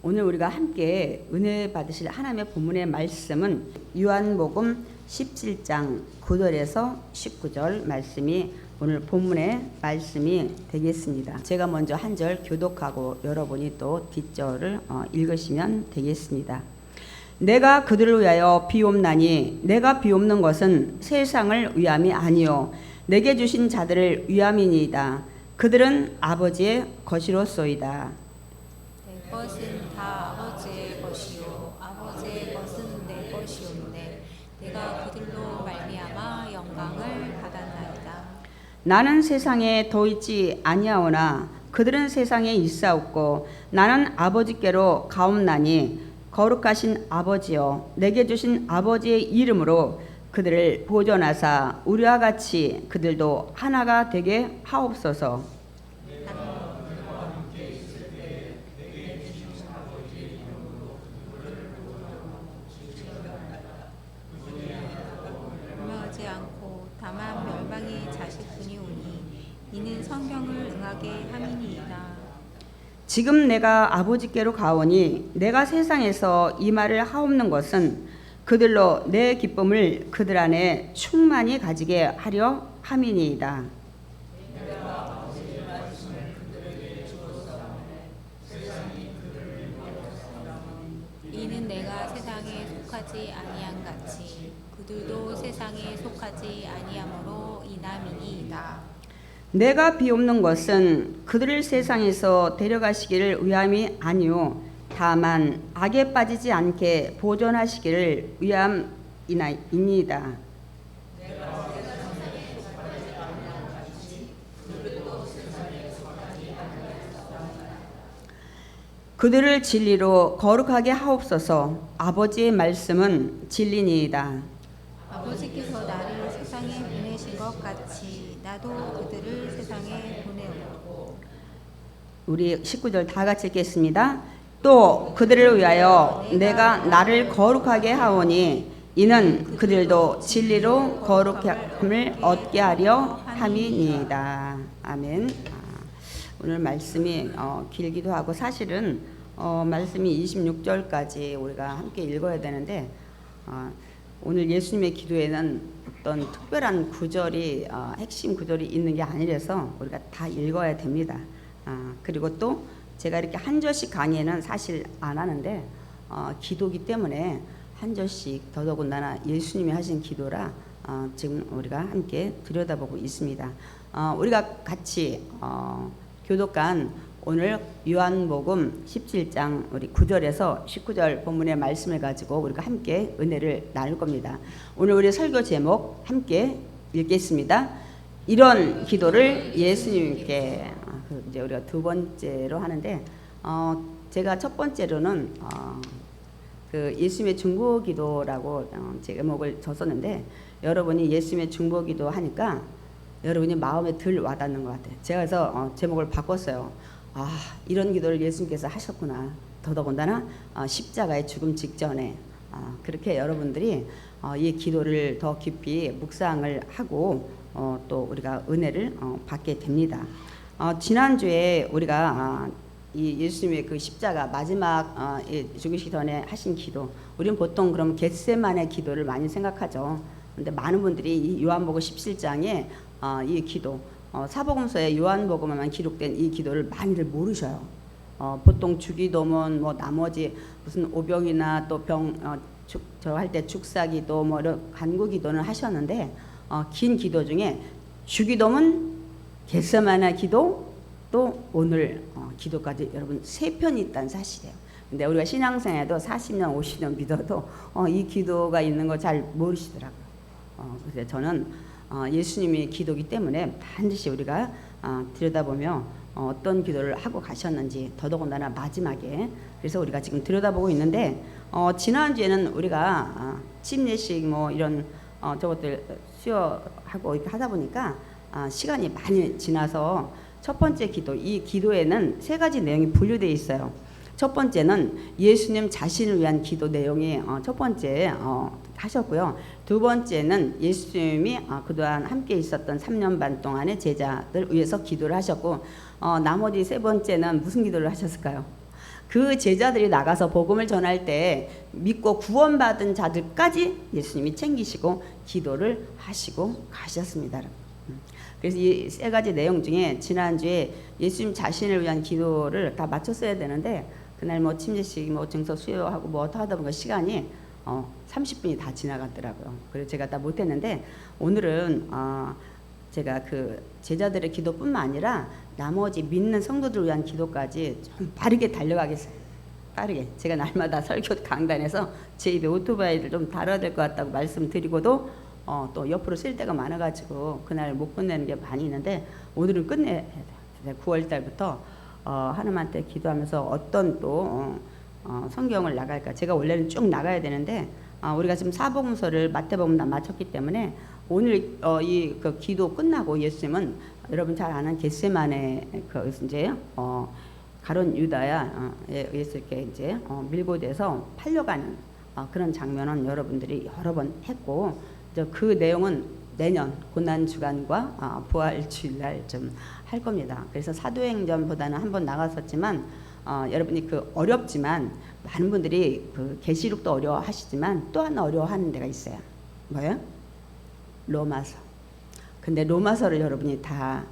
오늘 우리가 함께 은혜 받으실 하나님의 본문의 말씀은 요한복음 17장 9절에서 19절 말씀이 오늘 본문의 말씀이 되겠습니다. 제가 먼저 한 절 교독하고 여러분이 또 뒷절을 읽으시면 되겠습니다. 내가 그들을 위하여 비옵나니 내가 비옵는 것은 세상을 위함이 아니요 내게 주신 자들을 위함이니이다. 그들은 아버지의 것이로소이다. 내 것은 다 아버지의 것이요 아버지의 것은 내 것이온데 내가 그들로 말미암아 영광을 받았나이다. 나는 세상에 더 있지 아니하오나 그들은 세상에 있사옵고 나는 아버지께로 가옵나니 거룩하신 아버지여 내게 주신 아버지의 이름으로 그들을 보존하사 우리와 같이 그들도 하나가 되게 하옵소서. 분명하지 않고 다만 멸망의 자식뿐이오니 이는 성경을 응하게 함이니이다. 지금 내가 아버지께로 가오니 내가 세상에서 이 말을 하옵는 것은 그들로 내 기쁨을 그들 안에 충만히 가지게 하려 함이니이다. 이는 내가 세상에 속하지 아니한 같이 그들도 세상에 속하지 아니함으로 인함이니이다. 내가 비옵는 것은 그들을 세상에서 데려가시기를 위함이 아니요 다만 악에 빠지지 않게 보존하시기를 위함이니이다. 그들을 진리로 거룩하게 하옵소서. 아버지의 말씀은 진리니이다. 아버지께서 나를 세상에 보내신 것 같이 나도 그들을 세상에 보내오고. 우리 19절 다 같이 읽겠습니다. 또 그들을 위하여 내가 나를 거룩하게 하오니 이는 그들도 진리로 거룩함을 얻게 하려 함이니이다. 아멘. 오늘 말씀이 길기도 하고 사실은 말씀이 26절까지 우리가 함께 읽어야 되는데 오늘 예수님의 기도에는 어떤 특별한 구절이 핵심 구절이 있는 게 아니라서 우리가 다 읽어야 됩니다. 그리고 또 제가 이렇게 한 절씩 강의는 사실 안 하는데 기도기 때문에 한 절씩 더더군다나 예수님이 하신 기도라 지금 우리가 함께 들여다보고 있습니다. 우리가 같이 교독한 오늘 요한복음 17장 우리 9절에서 19절 본문의 말씀을 가지고 우리가 함께 은혜를 나눌 겁니다. 오늘 우리 설교 제목 함께 읽겠습니다. 이런 기도를 예수님께 이제 우리가 두 번째로 하는데 제가 첫 번째로는 그 예수님의 중보기도라고 제목을 줬었는데 여러분이 예수님의 중보기도 하니까 여러분이 마음에 덜 와닿는 것 같아요. 제가 그래서 제목을 바꿨어요. 이런 기도를 예수님께서 하셨구나. 더더군다나 십자가의 죽음 직전에 그렇게 여러분들이 이 기도를 더 깊이 묵상을 하고 또 우리가 은혜를 받게 됩니다. 지난주에 우리가 이 예수님의 그 십자가 마지막 죽으시기 전에 하신 기도, 우리는 보통 그럼 겟세마네 기도를 많이 생각하죠. 근데 많은 분들이 이 요한복음 17장에 이 기도, 사복음서에 요한복음에만 기록된 이 기도를 많이들 모르셔요. 보통 주기도면 뭐 나머지 무슨 오병이나 또 저 할 때 축사기도 뭐 이런 간구기도는 하셨는데 긴 기도 중에 주기도면 겟세마네 기도 또 오늘 기도까지 여러분 3편이 있다는 사실이에요. 근데 우리가 신앙생활도 40년 50년 믿어도 이 기도가 있는 거 잘 모르시더라고요. 그래서 저는 예수님이 기도기 때문에 반드시 우리가 들여다보며 어떤 기도를 하고 가셨는지 더더군다나 마지막에 그래서 우리가 지금 들여다보고 있는데 지난주에는 우리가 침례식 뭐 이런 저것들 수여하고 이렇게 하다 보니까 시간이 많이 지나서 첫 번째 기도, 이 기도에는 3가지 내용이 분류되어 있어요. 첫 번째는 예수님 자신을 위한 기도 내용이 첫 번째 하셨고요. 두 번째는 예수님이 그동안 함께 있었던 3년 반 동안의 제자들 위해서 기도를 하셨고 나머지 3번째는 무슨 기도를 하셨을까요? 그 제자들이 나가서 복음을 전할 때 믿고 구원받은 자들까지 예수님이 챙기시고 기도를 하시고 가셨습니다. 그래서 이 세 가지 내용 중에 지난주에 예수님 자신을 위한 기도를 다 마쳤어야 되는데 그날 뭐 침례식 뭐 증서 수요하고 뭐 하다 보니까 시간이 30분이 다 지나갔더라고요. 그래서 제가 다 못했는데 오늘은 제가 그 제자들의 기도뿐만 아니라 나머지 믿는 성도들을 위한 기도까지 좀 빠르게 달려가겠습니다. 빠르게 제가 날마다 설교 강단에서 제 입에 오토바이를 좀 달아야 될 것 같다고 말씀드리고도 또 옆으로 쓸 때가 많아가지고 그날 못 끝내는 게 많이 있는데 오늘은 끝내야 돼요. 9월 달부터 하나님한테 기도하면서 어떤 또 성경을 나갈까. 제가 원래는 쭉 나가야 되는데 우리가 지금 사복음서를 마태복음 다 마쳤기 때문에 오늘 이 그 기도 끝나고 예수님은 여러분 잘 아는 겟세마네 그 이제 가론 유다야 예수님께 이제 밀고 돼서 팔려가는 그런 장면은 여러분들이 여러 번 했고 그 내용은 내년 고난 주간과 부활 주일날 좀 할 겁니다. 그래서 사도행전보다는 한 번 나갔었지만 여러분이 그 어렵지만 많은 분들이 그 계시록도 어려워하시지만 또 하나 어려워하는 데가 있어요. 뭐예요? 로마서. 근데 로마서를 여러분이 다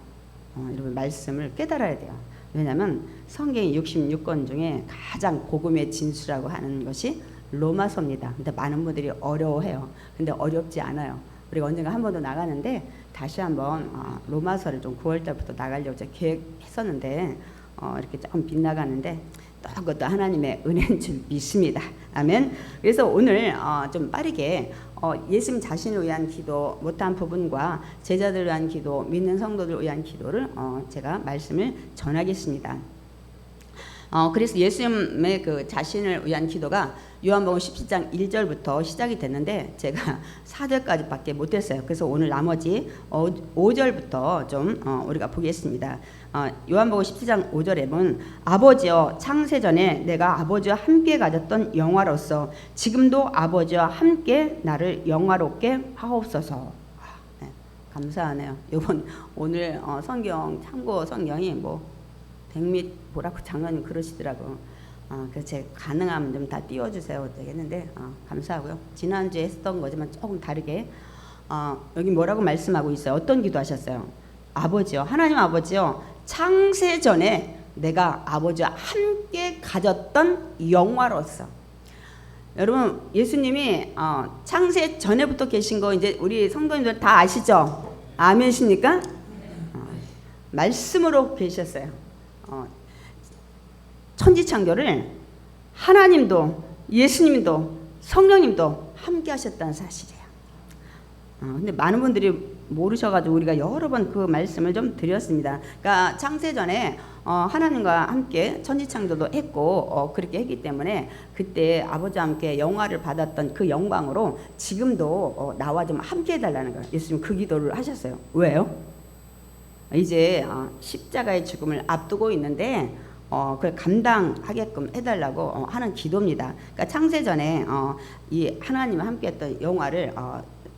여러분 말씀을 깨달아야 돼요. 왜냐하면 성경이 66권 중에 가장 복음의 진수라고 하는 것이 로마서입니다. 근데 많은 분들이 어려워해요. 근데 어렵지 않아요. 우리가 언젠가 한 번 더 나가는데 다시 한번 로마서를 좀 9월 달부터 나가려고 제가 계획했었는데 이렇게 조금 빗나가는데 또 그것도 하나님의 은혜인 줄 믿습니다. 아멘. 그래서 오늘 좀 빠르게 예수님 자신을 위한 기도 못한 부분과 제자들을 위한 기도, 믿는 성도들을 위한 기도를 제가 말씀을 전하겠습니다. 그래서 예수님의 그 자신을 위한 기도가 요한복음 17장 1절부터 시작이 됐는데 제가 4절까지밖에 못했어요. 그래서 오늘 나머지 5절부터 좀 우리가 보겠습니다. 요한복음 17장 5절에 보면 아버지여 창세전에 내가 아버지와 함께 가졌던 영화로서 지금도 아버지와 함께 나를 영화롭게 하옵소서. 네, 감사하네요. 이번 오늘 성경 참고 성경이 뭐 100밋 보라고 장로님 그러시더라고. 그래서 제가 가능하면 좀 다 띄워주세요 되겠는데 감사하고요. 지난주에 했던 거지만 조금 다르게 여기 뭐라고 말씀하고 있어요. 어떤 기도하셨어요? 아버지요, 하나님 아버지요, 창세 전에 내가 아버지와 함께 가졌던 영화로서. 여러분 예수님이 창세 전에부터 계신 거 이제 우리 성도님들 다 아시죠? 아멘이십니까? 말씀으로 계셨어요. 천지창조를 하나님도 예수님도 성령님도 함께 하셨다는 사실이에요. 근데 많은 분들이 모르셔가지고 우리가 여러 번 그 말씀을 좀 드렸습니다. 그러니까 창세전에 하나님과 함께 천지창조도 했고 그렇게 했기 때문에 그때 아버지와 함께 영화를 받았던 그 영광으로 지금도 나와 좀 함께 해달라는 거예요. 예수님 그 기도를 하셨어요. 왜요? 이제 십자가의 죽음을 앞두고 있는데 그걸 감당하게끔 해달라고 하는 기도입니다. 그러니까 창세전에 이 하나님과 함께했던 영화를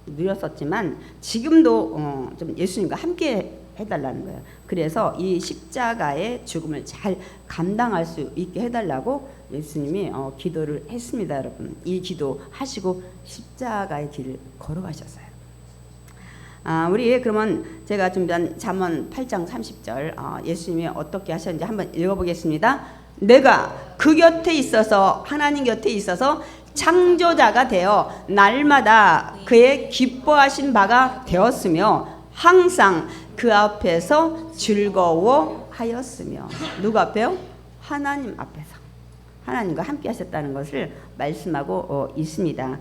누렸었지만 지금도 좀 예수님과 함께 해달라는 거예요. 그래서 이 십자가의 죽음을 잘 감당할 수 있게 해달라고 예수님이 기도를 했습니다, 여러분. 이 기도 하시고 십자가의 길을 걸어가셨어요. 우리 그러면 제가 준비한 잠언 8장 30절 예수님이 어떻게 하셨는지 한번 읽어보겠습니다. 내가 그 곁에 있어서 하나님 곁에 있어서 창조자가 되어 날마다 그의 기뻐하신 바가 되었으며 항상 그 앞에서 즐거워하였으며. 누구 앞에요? 하나님 앞에서. 하나님과 함께 하셨다는 것을 말씀하고 있습니다.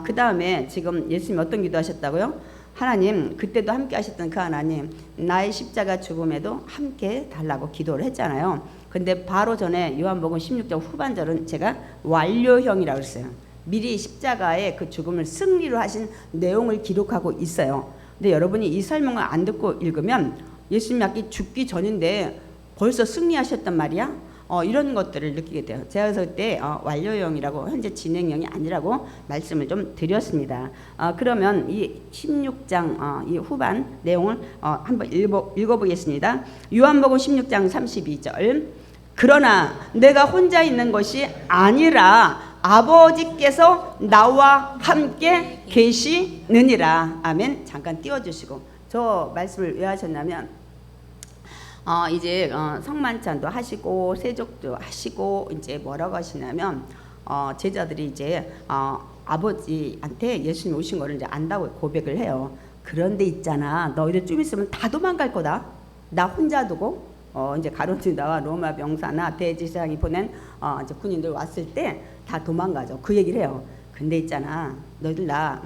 그 다음에 지금 예수님이 어떤 기도 하셨다고요? 하나님, 그때도 함께 하셨던 그 하나님, 나의 십자가 죽음에도 함께 달라고 기도를 했잖아요. 근데 바로 전에 요한복음 16장 후반절은 제가 완료형이라고 했어요. 미리 십자가의 그 죽음을 승리로 하신 내용을 기록하고 있어요. 근데 여러분이 이 설명을 안 듣고 읽으면 예수님이 죽기 전인데 벌써 승리하셨단 말이야? 이런 것들을 느끼게 돼요. 제가 그래서 그때 완료형이라고 현재 진행형이 아니라고 말씀을 좀 드렸습니다. 그러면 이 16장 이 후반 내용을 한번 읽어보겠습니다. 요한복음 16장 32절 그러나 내가 혼자 있는 것이 아니라 아버지께서 나와 함께 계시느니라. 아멘. 잠깐 띄워주시고, 저 말씀을 왜 하셨냐면 이제 성만찬도 하시고 세족도 하시고 이제 뭐라고 하시냐면 제자들이 이제 아버지한테 예수님 오신 거를 이제 안다고 고백을 해요. 그런데 있잖아, 너희들 좀 있으면 다 도망갈 거다. 나 혼자 두고 이제 가론유다와 로마 병사나 대제사장이 보낸 이제 군인들 왔을 때 다 도망가죠. 그 얘기를 해요. 근데 있잖아, 너희들 나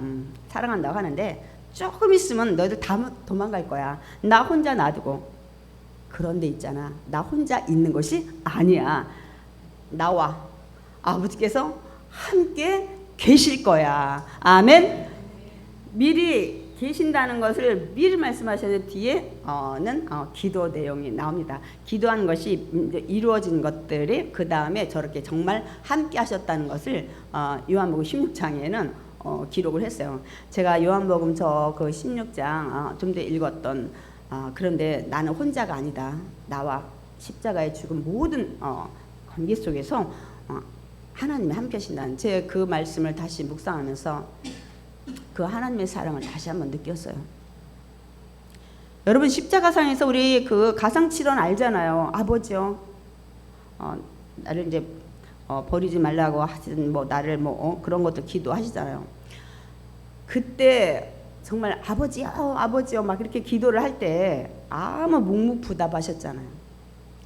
사랑한다고 하는데 조금 있으면 너희들 다 도망갈 거야. 나 혼자 놔두고. 그런데 있잖아, 나 혼자 있는 것이 아니야. 나와 아버지께서 함께 계실 거야. 아멘. 미리 계신다는 것을 미리 말씀하셨는데 뒤에는 기도 내용이 나옵니다. 기도한 것이 이루어진 것들이 그 다음에 저렇게 정말 함께 하셨다는 것을 요한복음 16장에는 기록을 했어요. 제가 요한복음 그 16장 좀 더 읽었던 그런데 나는 혼자가 아니다. 나와 십자가에 죽은 모든 관계 속에서 하나님이 함께 하신다는 제 그 말씀을 다시 묵상하면서 그 하나님의 사랑을 다시 한번 느꼈어요. 여러분, 십자가상에서 우리 그 가상칠언 알잖아요. 아버지요, 나를 이제 버리지 말라고 하시든 뭐 나를 그런 것도 기도하시잖아요. 그때 정말 아버지요, 아버지요 막 이렇게 기도를 할 때 아무 묵묵부답하셨잖아요.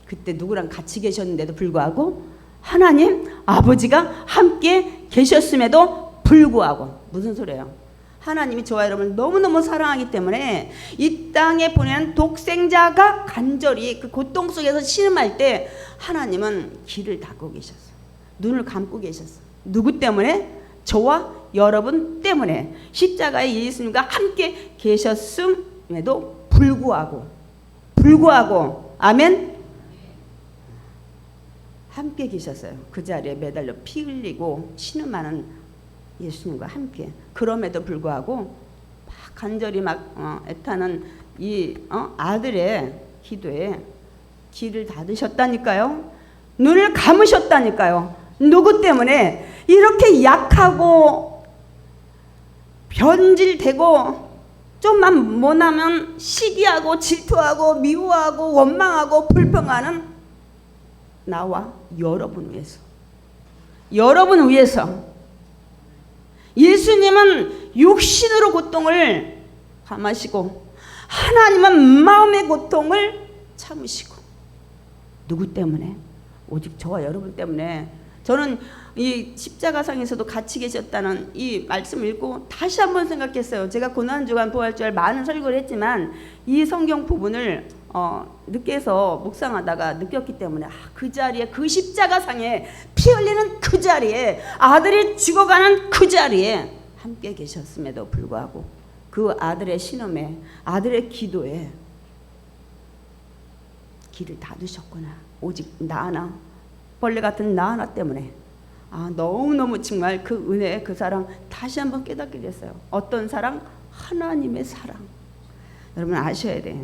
그때 누구랑 같이 계셨는데도 불구하고 하나님 아버지가 함께 계셨음에도 불구하고 무슨 소리예요? 하나님이 저와 여러분을 너무너무 사랑하기 때문에 이 땅에 보낸 독생자가 간절히 그 고통 속에서 신음할 때 하나님은 귀를 닫고 계셨어요. 눈을 감고 계셨어요. 누구 때문에? 저와 여러분 때문에. 십자가에 예수님과 함께 계셨음에도 불구하고 아멘. 함께 계셨어요. 그 자리에 매달려 피 흘리고 신음하는 예수님과 함께. 그럼에도 불구하고 막 간절히 애타는 이 아들의 기도에 귀를 닫으셨다니까요. 눈을 감으셨다니까요. 누구 때문에? 이렇게 약하고 변질되고 좀만 못하면 시기하고 질투하고 미워하고 원망하고 불평하는 나와 여러분 위해서. 여러분 위해서. 예수님은 육신으로 고통을 감하시고 하나님은 마음의 고통을 참으시고. 누구 때문에? 오직 저와 여러분 때문에. 저는 이 십자가상에서도 같이 계셨다는 이 말씀을 읽고 다시 한번 생각했어요. 제가 고난주간 부활주일 많은 설교를 했지만 이 성경 부분을 늦게서 묵상하다가 느꼈기 때문에 그 자리에, 그 십자가상에 피 흘리는 그 자리에, 아들이 죽어가는 그 자리에 함께 계셨음에도 불구하고 그 아들의 신음에, 아들의 기도에 귀를 닫으셨구나. 오직 나 하나, 벌레 같은 나 하나 때문에. 너무너무 정말 그 은혜, 그 사랑 다시 한번 깨닫게 됐어요. 어떤 사랑? 하나님의 사랑. 여러분 아셔야 돼.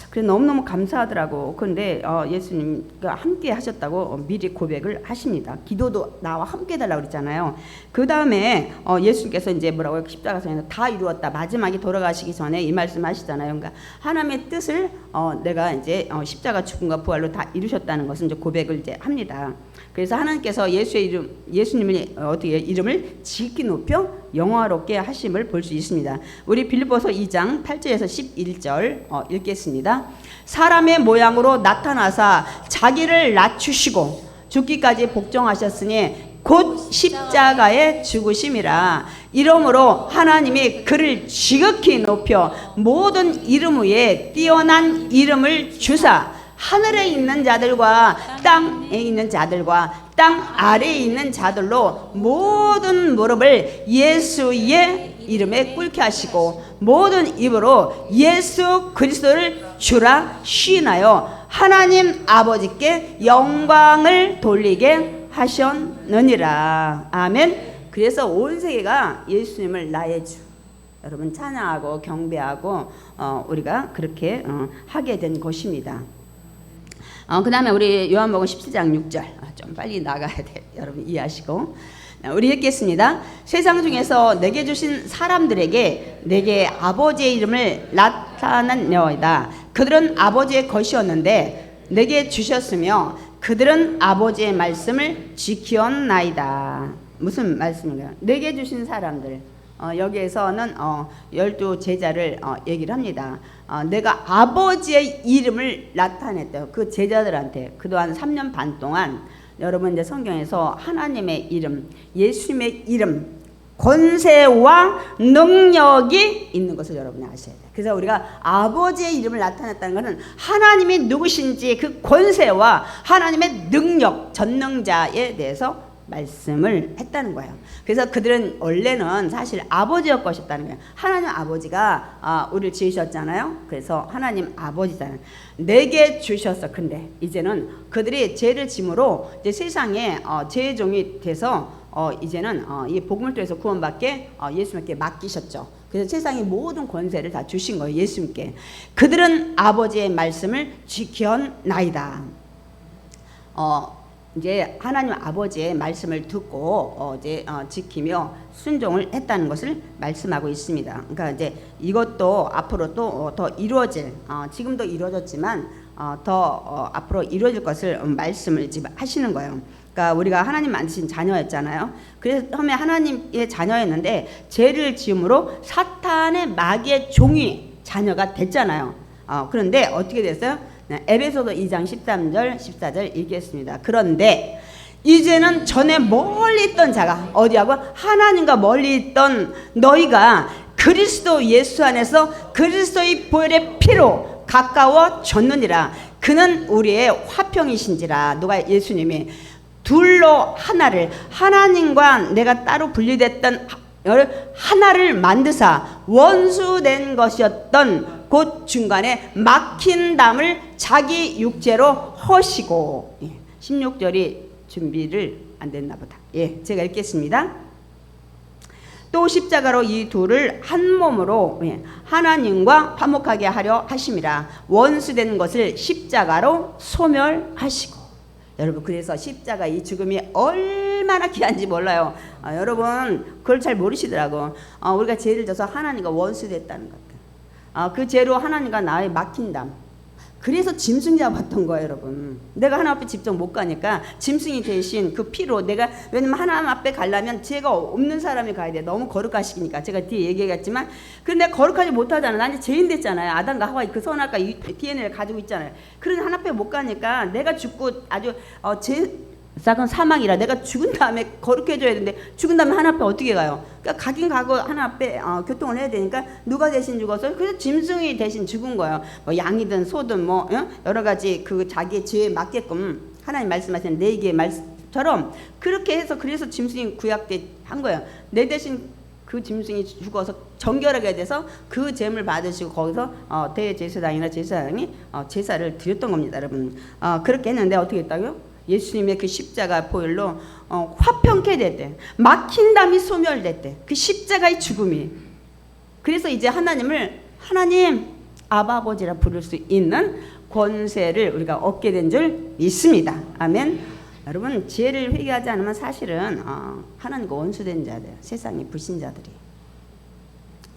그래 너무너무 감사하더라고. 그런데 예수님과 함께 하셨다고 미리 고백을 하십니다. 기도도 나와 함께 해달라고 그랬잖아요. 그 다음에 예수님께서 이제 뭐라고요? 십자가상에서 다 이루었다. 마지막에 돌아가시기 전에 이 말씀 하시잖아요. 그러니까 하나님의 뜻을 내가 이제 십자가 죽음과 부활로 다 이루셨다는 것은 이제 고백을 이제 합니다. 그래서 하나님께서 예수님의 이름을 지극히 높여 영화롭게 하심을 볼 수 있습니다. 우리 빌립보서 2장 8절에서 11절 읽겠습니다. 사람의 모양으로 나타나사 자기를 낮추시고 죽기까지 복종하셨으니 곧 십자가에 죽으심이라. 이러므로 하나님이 그를 지극히 높여 모든 이름 위에 뛰어난 이름을 주사 하늘에 있는 자들과 땅에 있는 자들과 땅 아래에 있는 자들로 모든 무릎을 예수의 이름에 꿇게 하시고 모든 입으로 예수 그리스도를 주라 시인하여 하나님 아버지께 영광을 돌리게 하셨느니라. 아멘. 그래서 온 세계가 예수님을 나의 주, 여러분 찬양하고 경배하고 우리가 그렇게 하게 된 것입니다. 그 다음에 우리 요한복음 17장 6절 좀 빨리 나가야 돼. 여러분 이해하시고 우리 읽겠습니다. 세상 중에서 내게 주신 사람들에게 내게 아버지의 이름을 나타냈나이다. 그들은 아버지의 것이었는데 내게 주셨으며 그들은 아버지의 말씀을 지키었나이다. 무슨 말씀인가요? 내게 주신 사람들, 여기에서는 12 제자를 얘기를 합니다. 내가 아버지의 이름을 나타냈대요. 그 제자들한테. 그동안 3년 반 동안 여러분 이제 성경에서 하나님의 이름, 예수님의 이름, 권세와 능력이 있는 것을 여러분이 아셔야 돼요. 그래서 우리가 아버지의 이름을 나타냈다는 것은 하나님이 누구신지 그 권세와 하나님의 능력, 전능자에 대해서 말씀을 했다는 거예요. 그래서 그들은 원래는 사실 아버지의 것이었다는 거예요. 하나님 아버지가 우리를 지으셨잖아요. 그래서 하나님 아버지잖아요. 내게 주셨어. 근데 이제는 그들이 죄를 짐으로 이제 세상에 죄의 종이 돼서 이제는 이 복음을 통해서 구원받게 예수님께 맡기셨죠. 그래서 세상의 모든 권세를 다 주신 거예요. 예수님께. 그들은 아버지의 말씀을 지켰나이다. 이제 하나님 아버지의 말씀을 듣고 이제 지키며 순종을 했다는 것을 말씀하고 있습니다. 그러니까 이제 이것도 앞으로 또 더 이루어질, 지금도 이루어졌지만 더 앞으로 이루어질 것을 말씀을 지금 하시는 거예요. 그러니까 우리가 하나님 만드신 자녀였잖아요. 그래서 처음에 하나님의 자녀였는데 죄를 지음으로 사탄의 마귀의 종이 자녀가 됐잖아요. 그런데 어떻게 됐어요? 에베소서 2장 13절 14절 읽겠습니다. 그런데 이제는 전에 멀리 있던 자가 어디하고 하나님과 멀리 있던 너희가 그리스도 예수 안에서 그리스도의 보혈의 피로 가까워졌느니라. 그는 우리의 화평이신지라. 누가? 예수님이 둘로 하나를, 하나님과 내가 따로 분리됐던 하나를 만드사 원수된 것이었던 곧 중간에 막힌 담을 자기 육체로 허시고. 16절이 준비를 안 됐나 보다. 제가 읽겠습니다. 또 십자가로 이 둘을 한 몸으로 하나님과 화목하게 하려 하심이라. 원수된 것을 십자가로 소멸하시고. 여러분, 그래서 십자가 이 죽음이 얼마나 귀한지 몰라요. 여러분 그걸 잘 모르시더라고. 우리가 죄를 져서 하나님과 원수됐다는 것. 그 죄로 하나님과 나의 막힌 담. 그래서 짐승 잡았던 거예요, 여러분. 내가 하나님 앞에 직접 못 가니까 짐승이 대신 그 피로 내가, 왜냐면 하나님 앞에 가려면 죄가 없는 사람이 가야 돼. 너무 거룩하시니까. 제가 뒤에 얘기했지만, 근데 거룩하지 못하잖아. 난 이제 죄인 됐잖아요. 아담과 하와 그 선악과 DNA를 가지고 있잖아요. 그런데 하나님 앞에 못 가니까 내가 죽고 아주 싹은 사망이라 내가 죽은 다음에 거룩해져야 되는데, 죽은 다음에 하나님 앞에 어떻게 가요? 그러니까 가긴 가고 하나님 앞에 교통을 해야 되니까 누가 대신 죽어서, 그래서 짐승이 대신 죽은 거예요. 뭐 양이든 소든 뭐 여러 가지 그 자기의 죄에 맞게끔 하나님 말씀하시는 내 얘기의 말씀처럼 그렇게 해서, 그래서 짐승이 구약돼 한 거예요. 내 대신 그 짐승이 죽어서 정결하게 돼서 그 죄를 받으시고 거기서 대제사장이나 제사장이 제사를 드렸던 겁니다, 여러분. 그렇게 했는데 어떻게 했다고요? 예수님의 그 십자가 보혈로 화평케 됐대. 막힌 담이 소멸됐대. 그 십자가의 죽음이. 그래서 이제 하나님을 하나님 아버지라 부를 수 있는 권세를 우리가 얻게 된 줄 믿습니다. 아멘. 여러분, 죄를 회개하지 않으면 사실은 하나님과 원수된 자들, 세상의 불신자들이.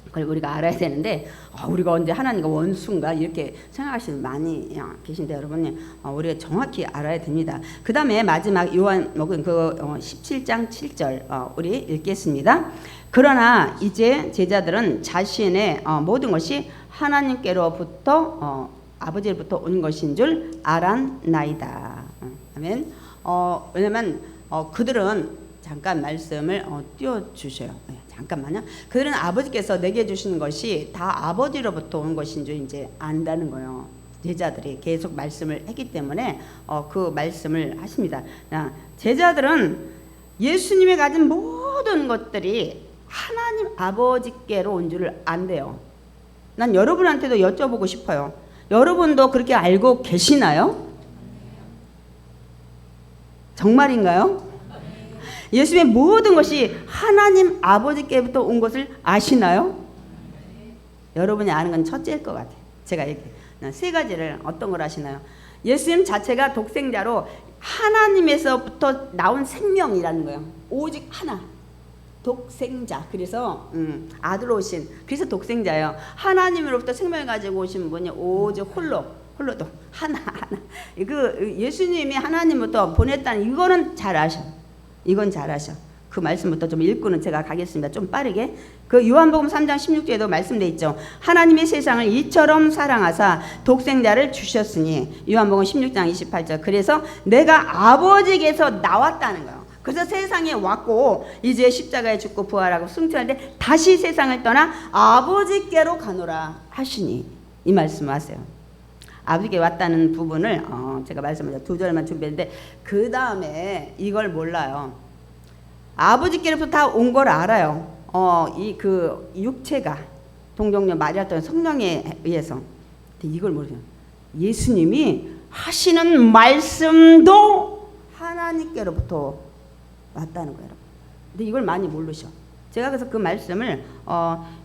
그걸 우리가 알아야 되는데, 우리가 언제 하나님과 원수인가 이렇게 생각하시는 많이 계신데, 여러분 우리가 정확히 알아야 됩니다. 그 다음에 마지막 요한복음 17장 7절 우리 읽겠습니다. 그러나 이제 제자들은 자신의 모든 것이 하나님께로부터 아버지로부터 온 것인 줄 알았나이다. 아멘. 왜냐면 그들은, 잠깐 말씀을 띄워주셔요. 잠깐만요. 그들은 아버지께서 내게 주신 것이 다 아버지로부터 온 것인 줄 이제 안다는 거예요. 제자들이 계속 말씀을 했기 때문에 그 말씀을 하십니다. 제자들은 예수님이 가진 모든 것들이 하나님 아버지께로 온 줄을 안대요. 난 여러분한테도 여쭤보고 싶어요. 여러분도 그렇게 알고 계시나요? 정말인가요? 예수님의 모든 것이 하나님 아버지께부터 온 것을 아시나요? 여러분이 아는 건 첫째일 것 같아요. 제가 이렇게 세 가지를, 어떤 걸 아시나요? 예수님 자체가 독생자로 하나님에서부터 나온 생명이라는 거예요. 오직 하나. 독생자. 그래서 아들 오신. 그래서 독생자예요. 하나님으로부터 생명을 가지고 오신 분이 오직 홀로도 하나. 그 예수님이 하나님부터 보냈다는 이거는 잘 아셔. 이건 잘 아셔. 그 말씀부터 좀 읽고는 제가 가겠습니다. 좀 빠르게. 그 요한복음 3장 16절에도 말씀돼 있죠. 하나님이 세상을 이처럼 사랑하사 독생자를 주셨으니. 요한복음 16장 28절. 그래서 내가 아버지께서 나왔다는 거예요. 그래서 세상에 왔고 이제 십자가에 죽고 부활하고 승천할 때 다시 세상을 떠나 아버지께로 가노라 하시니. 이 말씀을 하세요. 아버지께 왔다는 부분을 제가 말씀을 2절만 준비했는데 그 다음에 이걸 몰라요. 아버지께로부터 다 온 걸 알아요. 이 그 육체가 동정녀 마리아였던 성령에 의해서. 근데 이걸 모르죠. 예수님이 하시는 말씀도 하나님께로부터 왔다는 거예요. 근데 이걸 많이 모르셔. 제가 그래서 그 말씀을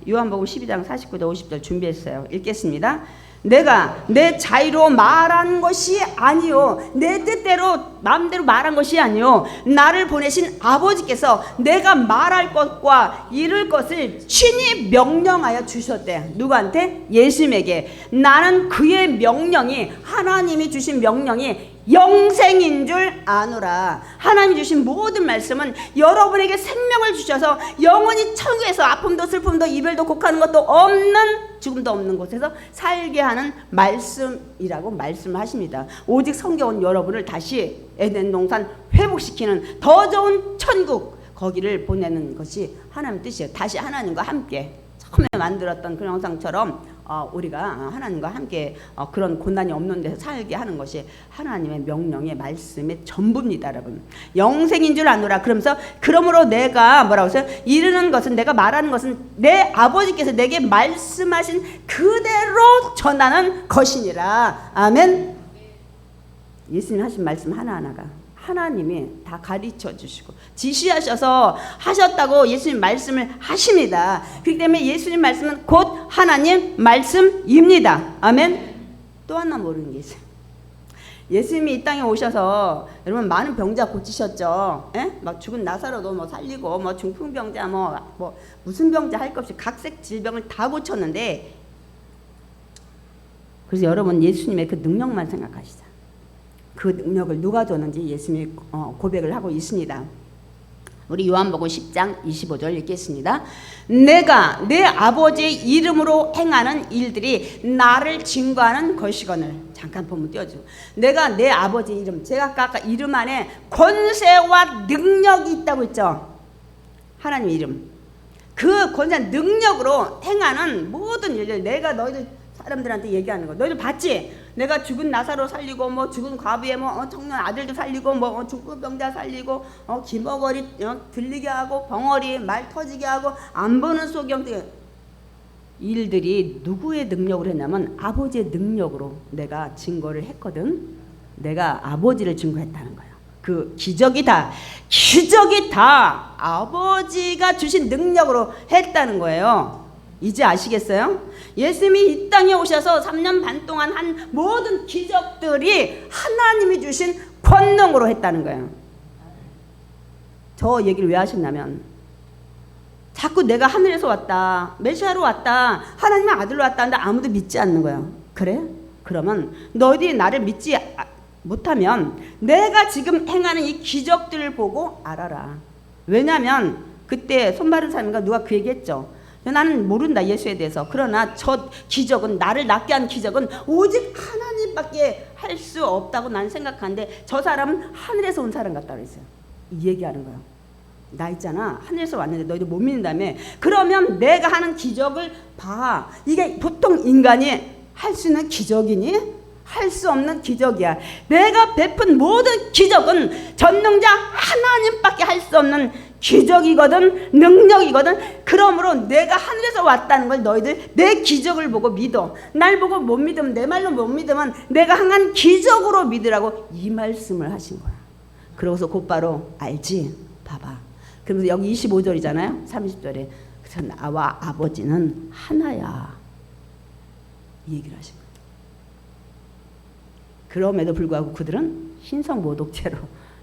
요한복음 12장 49절 50절 준비했어요. 읽겠습니다. 내가 내 자유로 말한 것이 아니요 내 뜻대로 마음대로 말한 것이 아니요 나를 보내신 아버지께서 내가 말할 것과 이룰 것을 친히 명령하여 주셨대. 누구한테? 예수님에게. 나는 그의 명령이 하나님이 주신 명령이 영생인 줄 아노라. 하나님이 주신 모든 말씀은 여러분에게 생명을 주셔서 영원히 천국에서 아픔도 슬픔도 이별도 곡하는 것도 없는 죽음도 없는 곳에서 살게 하는 말씀이라고 말씀을 하십니다. 오직 성경은 여러분을 다시 에덴 동산 회복시키는 더 좋은 천국 거기를 보내는 것이 하나님 뜻이에요. 다시 하나님과 함께 처음에 만들었던 그 영상처럼 우리가 하나님과 함께 그런 고난이 없는 데서 살게 하는 것이 하나님의 명령의 말씀의 전부입니다. 여러분 영생인 줄 아노라. 그러면서 그러므로 내가 뭐라고 했어요? 이르는 것은 내가 말하는 것은 내 아버지께서 내게 말씀하신 그대로 전하는 것이니라. 아멘. 예수님 하신 말씀 하나하나가 하나님이 다 가르쳐 주시고 지시하셔서 하셨다고 예수님 말씀을 하십니다. 그렇기 때문에 예수님 말씀은 곧 하나님 말씀입니다. 아멘. 또 하나 모르는 게 있어요. 예수님이 이 땅에 오셔서 여러분 많은 병자 고치셨죠. 에? 막 죽은 나사로도 뭐 살리고 뭐 중풍병자 뭐 무슨 병자 할 것 없이 각색 질병을 다 고쳤는데, 그래서 여러분 예수님의 그 능력만 생각하시자. 그 능력을 누가 줬는지 예수님이 고백을 하고 있습니다. 우리 요한복음 10장 25절 읽겠습니다. 내가 내 아버지의 이름으로 행하는 일들이 나를 증거하는 것이거늘. 잠깐 보면 띄워줘. 내가 내 아버지의 이름, 제가 아까 이름 안에 권세와 능력이 있다고 했죠. 하나님 이름. 그 권세 능력으로 행하는 모든 일들 내가 너희들 사람들한테 얘기하는 거. 너희들 봤지? 내가 죽은 나사로 살리고 뭐 죽은 과부의 뭐 청년 아들도 살리고 뭐 중풍병자 살리고 기머거리 들리게 하고 벙어리 말 터지게 하고 안 보는 소경 일들이 누구의 능력으로 했냐면 아버지의 능력으로 내가 증거를 했거든. 내가 아버지를 증거했다는 거예요. 그 기적이 다 아버지가 주신 능력으로 했다는 거예요. 이제 아시겠어요? 예수님이 이 땅에 오셔서 3년 반 동안 한 모든 기적들이 하나님이 주신 권능으로 했다는 거예요. 저 얘기를 왜 하셨냐면 자꾸 내가 하늘에서 왔다, 메시아로 왔다, 하나님의 아들로 왔다 하는데 아무도 믿지 않는 거예요. 그래? 그러면 너희들이 나를 믿지 못하면 내가 지금 행하는 이 기적들을 보고 알아라. 왜냐하면 그때 손바른 사람인가 누가 그 얘기했죠. 나는 모른다 예수에 대해서. 그러나 저 기적은, 나를 낫게 한 기적은 오직 하나님밖에 할 수 없다고 난 생각하는데 저 사람은 하늘에서 온 사람 같다고 했어요. 이 얘기하는 거예요. 나 있잖아 하늘에서 왔는데 너희들 못 믿는다며. 그러면 내가 하는 기적을 봐. 이게 보통 인간이 할 수 있는 기적이니? 할 수 없는 기적이야. 내가 베푼 모든 기적은 전능자 하나님밖에 할 수 없는 기적이거든, 능력이거든. 그러므로 내가 하늘에서 왔다는 걸 너희들 내 기적을 보고 믿어. 날 보고 못 믿으면, 내 말로 못 믿으면 내가 행한 기적으로 믿으라고 이 말씀을 하신 거야. 그러고서 곧바로 알지? 봐봐. 그러면서 여기 25절이잖아요. 30절에 그래서 나와 아버지는 하나야. 이 얘기를 하신 거야. 그럼에도 불구하고 그들은 신성모독죄로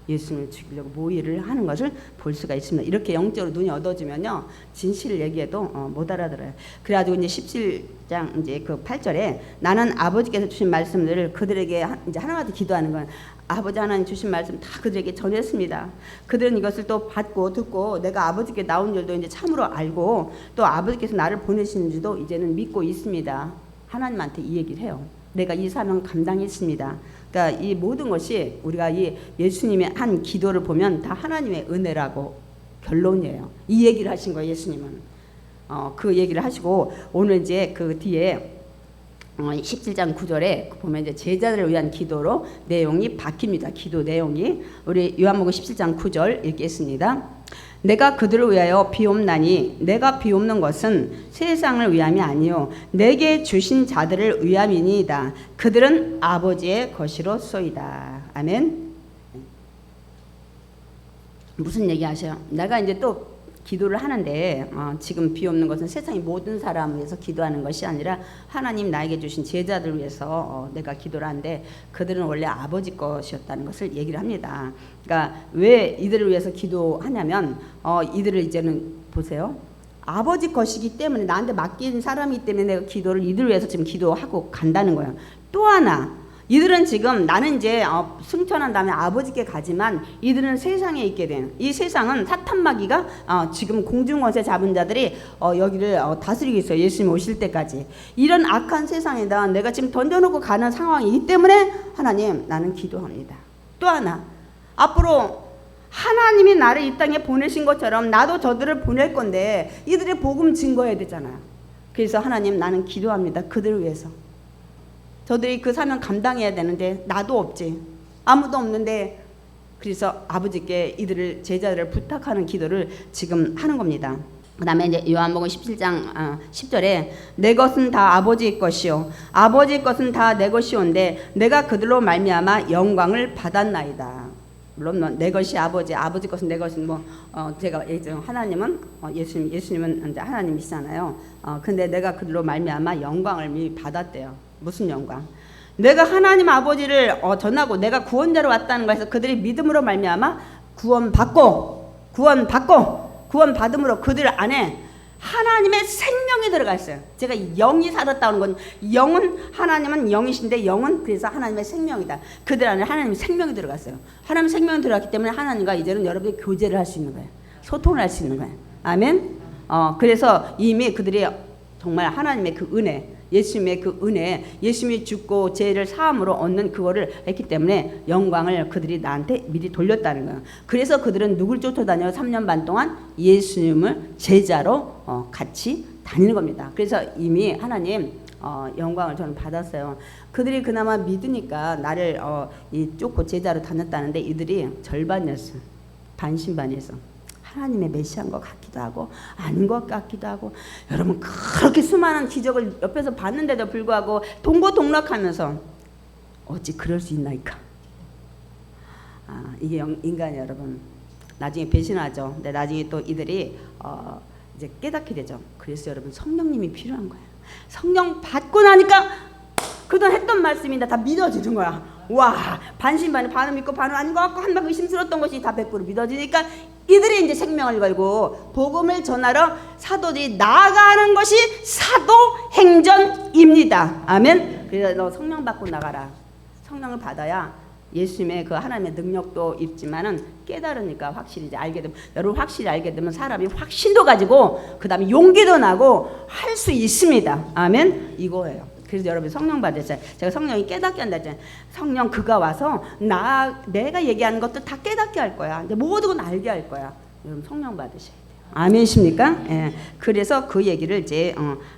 예수님을 죽이려고 모의를 하는 것을 볼 수가 있습니다. 이렇게 영적으로 눈이 어두워지면요, 진실을 얘기해도 못 알아들어요. 그래가지고 이제 17장 이제 그 8절에 나는 아버지께서 주신 말씀들을 그들에게 이제 하나님한테 기도하는 건, 아버지 하나님 주신 말씀 다 그들에게 전했습니다. 그들은 이것을 또 받고 듣고 내가 아버지께 나온 줄도 이제 참으로 알고 또 아버지께서 나를 보내시는지도 이제는 믿고 있습니다. 하나님한테 이 얘기를 해요. 내가 이 사명 감당했습니다. 그러니까 이 모든 것이 우리가 이 예수님의 한 기도를 보면 다 하나님의 은혜라고 결론이에요. 이 얘기를 하신 거예요, 예수님은. 그 얘기를 하시고 오늘 이제 그 뒤에 17장 9절에 보면 이제 제자들을 위한 기도로 내용이 바뀝니다. 기도 내용이 우리 요한복음 17장 9절 읽겠습니다. 내가 그들을 위하여 비옵나니 내가 비옵는 것은 세상을 위함이 아니요 내게 주신 자들을 위함이니이다. 그들은 아버지의 것이로소이다. 아멘. 무슨 얘기 하셔요? 내가 이제 또 기도를 하는데 지금 비옵는 것은 세상의 모든 사람을 위해서 기도하는 것이 아니라 하나님 나에게 주신 제자들을 위해서 내가 기도를 하는데 그들은 원래 아버지 것이었다는 것을 얘기를 합니다. 그러니까 왜 이들을 위해서 기도하냐면 이들을 이제는 보세요. 아버지 것이기 때문에 나한테 맡긴 사람이기 때문에 내가 기도를 이들을 위해서 지금 기도하고 간다는 거예요. 또 하나 이들은 지금 나는 이제 승천한 다음에 아버지께 가지만 이들은 세상에 있게 된, 이 세상은 사탄 마귀가 지금 공중권세 잡은 자들이 여기를 다스리고 있어요. 예수님 오실 때까지. 이런 악한 세상에다 내가 지금 던져놓고 가는 상황이기 때문에 하나님 나는 기도합니다. 또 하나 앞으로 하나님이 나를 이 땅에 보내신 것처럼 나도 저들을 보낼 건데 이들의 복음 증거해야 되잖아요. 그래서 하나님 나는 기도합니다. 그들을 위해서. 저들이 그 사명 감당해야 되는데 나도 없지. 아무도 없는데 그래서 아버지께 이들을 제자들을 부탁하는 기도를 지금 하는 겁니다. 그 다음에 이제 요한복음 17장 10절에 내 것은 다 아버지의 것이요 아버지의 것은 다 내 것이온데 내가 그들로 말미암아 영광을 받았나이다. 물론 내 것이 아버지 것은 내 것은 제가 얘기했죠. 하나님은 예수님은 이제 하나님이시잖아요. 근데 내가 그들로 말미암아 영광을 이미 받았대요. 무슨 영광? 내가 하나님 아버지를 전하고 내가 구원자로 왔다는 것에서 그들이 믿음으로 말미암아 구원받음으로 그들 안에 하나님의 생명이 들어가 있어요. 제가 영이 살았다는 건 영은 하나님은 영이신데 영은 그래서 하나님의 생명이다. 그들 안에 하나님의 생명이 들어갔어요. 하나님의 생명이 들어갔기 때문에 하나님과 이제는 여러분이 교제를 할 수 있는 거예요. 소통을 할 수 있는 거예요. 아멘. 그래서 이미 그들이 정말 하나님의 그 은혜, 예수님의 그 은혜, 예수님이 죽고 죄를 사함으로 얻는 그거를 했기 때문에 영광을 그들이 나한테 미리 돌렸다는 거예요. 그래서 그들은 누굴 쫓아다녀 3년 반 동안 예수님을 제자로 같이 다니는 겁니다. 그래서 이미 하나님 영광을 저는 받았어요. 그들이 그나마 믿으니까 나를 쫓고 제자로 다녔다는데 이들이 절반이었어요. 반신반의해서. 하나님의 메시아인 것 같기도 하고 아닌 것 같기도 하고 여러분 그렇게 수많은 기적을 옆에서 봤는데도 불구하고 동고동락하면서 어찌 그럴 수 있나이까. 이게 인간이 여러분 나중에 배신하죠. 근데 나중에 또 이들이 이제 깨닫게 되죠. 그래서 여러분 성령님이 필요한 거예요. 성령 받고 나니까 그동안 했던 말씀이 다 믿어지는 거야. 와, 반신반의 반은 믿고 반은 아닌 것 같고 한번 의심스러웠던 것이 다 100% 믿어지니까 이들이 이제 생명을 걸고 복음을 전하러 사도들이 나가는 것이 사도행전입니다. 아멘. 그래서 너 성령 받고 나가라. 성령을 받아야 예수님의 그 하나님의 능력도 있지만은 깨달으니까 확실히 이제 알게 되면 여러분 확실히 알게 되면 사람이 확신도 가지고 그 다음에 용기도 나고 할 수 있습니다. 아멘. 이거예요. 그래서 여러분 성령 받으세요. 제가 성령이 깨닫게 한다 했잖아요. 성령 그가 와서 내가 얘기하는 것도 다 깨닫게 할 거야. 근데 모든 건 알게 할 거야. 여러분 성령 받으셔야 돼요. 아멘이십니까? 예. 그래서 그 얘기를 이제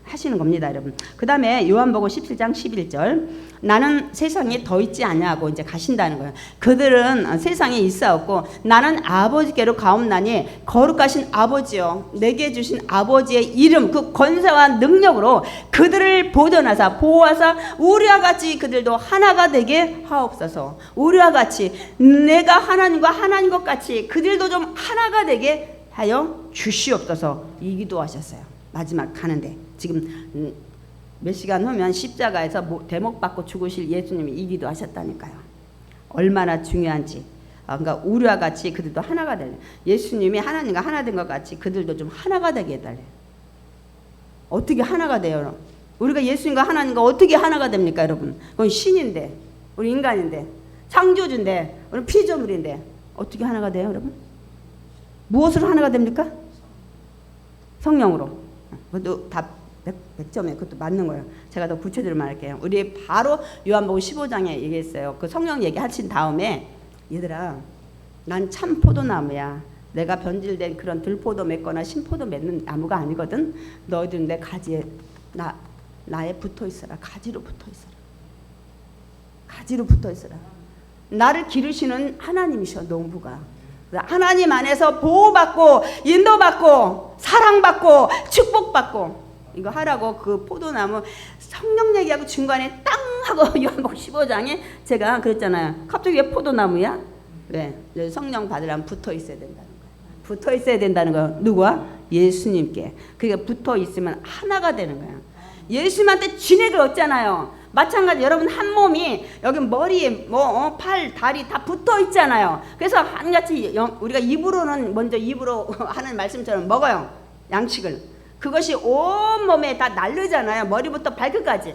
하시는 겁니다, 여러분. 그 다음에 요한복음 17장 11절 나는 세상에 더 있지 아니하고 이제 가신다는 거예요. 그들은 세상에 있사옵고 나는 아버지께로 가옵나니 거룩하신 아버지요 내게 주신 아버지의 이름 그 권세와 능력으로 그들을 보존하사 보호하사 우리와 같이 그들도 하나가 되게 하옵소서. 우리와 같이 내가 하나님과 하나님 것 같이 그들도 좀 하나가 되게 하여 주시옵소서. 이 기도하셨어요. 마지막 가는데 지금 몇 시간 후면 십자가에서 대목 받고 죽으실 예수님이 이 기도하셨다니까요. 얼마나 중요한지. 그러니까 우리와 같이 그들도 하나가 되려. 예수님이 하나님과 하나 된 것 같이 그들도 좀 하나가 되게 해달래. 어떻게 하나가 돼요? 우리가 예수님과 하나님과 어떻게 하나가 됩니까, 여러분? 그건 신인데, 우리 인간인데, 창조주인데, 우리 피조물인데 어떻게 하나가 돼요, 여러분? 무엇으로 하나가 됩니까? 성령으로. 그것도 다 100점에 그것도 맞는 거예요. 제가 더 구체적으로 말할게요. 우리 바로 요한복음 15장에 얘기했어요. 그 성령 얘기하신 다음에 얘들아, 난 참 포도나무야. 내가 변질된 그런 들포도 맺거나 신포도 맺는 나무가 아니거든. 너희들은 내 가지에 나에 붙어 있어라. 가지로 붙어 있어라. 가지로 붙어 있어라. 나를 기르시는 하나님이셔, 농부가. 하나님 안에서 보호받고 인도받고 사랑받고 축복받고 이거 하라고 그 포도나무 성령 얘기하고 중간에 땅 하고 요한복음 15장에 제가 그랬잖아요. 갑자기 왜 포도나무야? 왜? 성령 받으려면 붙어 있어야 된다는 거예요. 붙어 있어야 된다는 거예요. 누구와? 예수님께. 그게 붙어 있으면 하나가 되는 거예요. 예수님한테 진액을 얻잖아요. 마찬가지 여러분 한 몸이 여기 머리 팔 다리 다 붙어 있잖아요. 그래서 한같이 우리가 입으로는 먼저 입으로 하는 말씀처럼 먹어요. 양식을. 그것이 온 몸에 다 날르잖아요. 머리부터 발끝까지.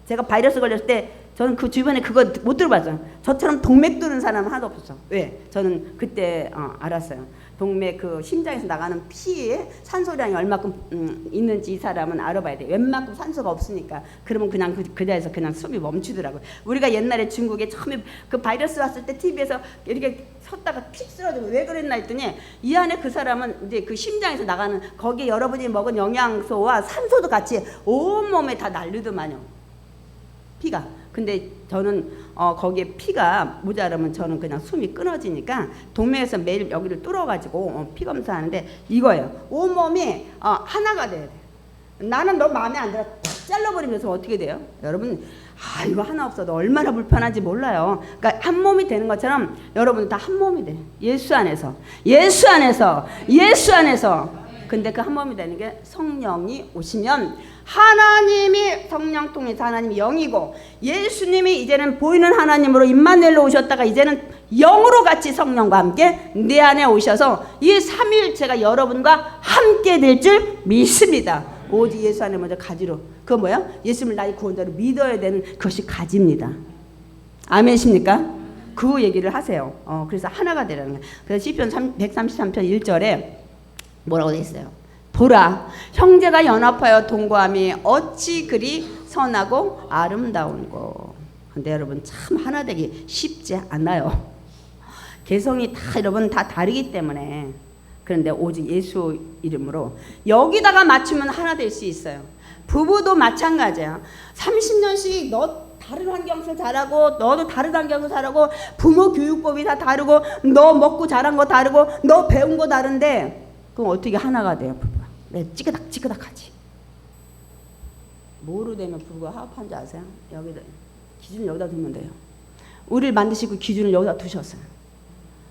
제가 바이러스 걸렸을 때 저는 그 주변에 그거 못 들어봤어요. 저처럼 동맥 뚫는 사람은 하나도 없었어. 왜? 저는 그때 알았어요. 동맥 그 심장에서 나가는 피에 산소량이 얼마큼 있는지 이 사람은 알아봐야 돼. 웬만큼 산소가 없으니까. 그러면 그냥 그 자리에서 그냥 숨이 멈추더라고요. 우리가 옛날에 중국에 처음에 그 바이러스 왔을 때 TV에서 이렇게 섰다가 픽 쓰러지고 왜 그랬나 했더니 이 안에 그 사람은 이제 그 심장에서 나가는 거기에 여러분이 먹은 영양소와 산소도 같이 온 몸에 다 날르더만요. 피가. 근데 저는 거기에 피가 모자라면 저는 그냥 숨이 끊어지니까 동맥에서 매일 여기를 뚫어가지고 피 검사하는데 이거예요. 온몸이 하나가 돼야 돼. 나는 너 마음에 안 들어 탁 잘라버리면서 어떻게 돼요? 여러분 이거 하나 없어도 얼마나 불편한지 몰라요. 그러니까 한 몸이 되는 것처럼 여러분 다 한 몸이 돼. 예수 안에서 예수 안에서 예수 안에서. 근데 그 한 몸이 되는 게 성령이 오시면 하나님이 성령 통해서 하나님이 영이고 예수님이 이제는 보이는 하나님으로 임마누엘로 오셨다가 이제는 영으로 같이 성령과 함께 내 안에 오셔서 이 삼위일체가 여러분과 함께 될 줄 믿습니다. 오직 예수 안에 먼저 가지로. 그거 뭐야? 예수님을 나의 구원자로 믿어야 되는 그것이 가지입니다. 아멘이십니까? 그 얘기를 하세요. 그래서 하나가 되라는 거예요. 그래서 시편 133편 1절에 뭐라고 돼 있어요? 보라, 형제가 연합하여 동거함이 어찌 그리 선하고 아름다운고. 근데 여러분 참 하나 되기 쉽지 않아요. 개성이 다 여러분 다 다르기 때문에. 그런데 오직 예수 이름으로 여기다가 맞추면 하나 될 수 있어요. 부부도 마찬가지야. 30년씩 너 다른 환경에서 자라고 너도 다른 환경에서 자라고 부모 교육법이 다 다르고 너 먹고 자란 거 다르고 너 배운 거 다른데 그럼 어떻게 하나가 돼요? 부부가 왜 찌그닥찌그닥하지? 뭐로 되면 부부가 화합한지 아세요? 여기다 기준을 여기다 두면 돼요. 우리를 만드시고 기준을 여기다 두셨어요.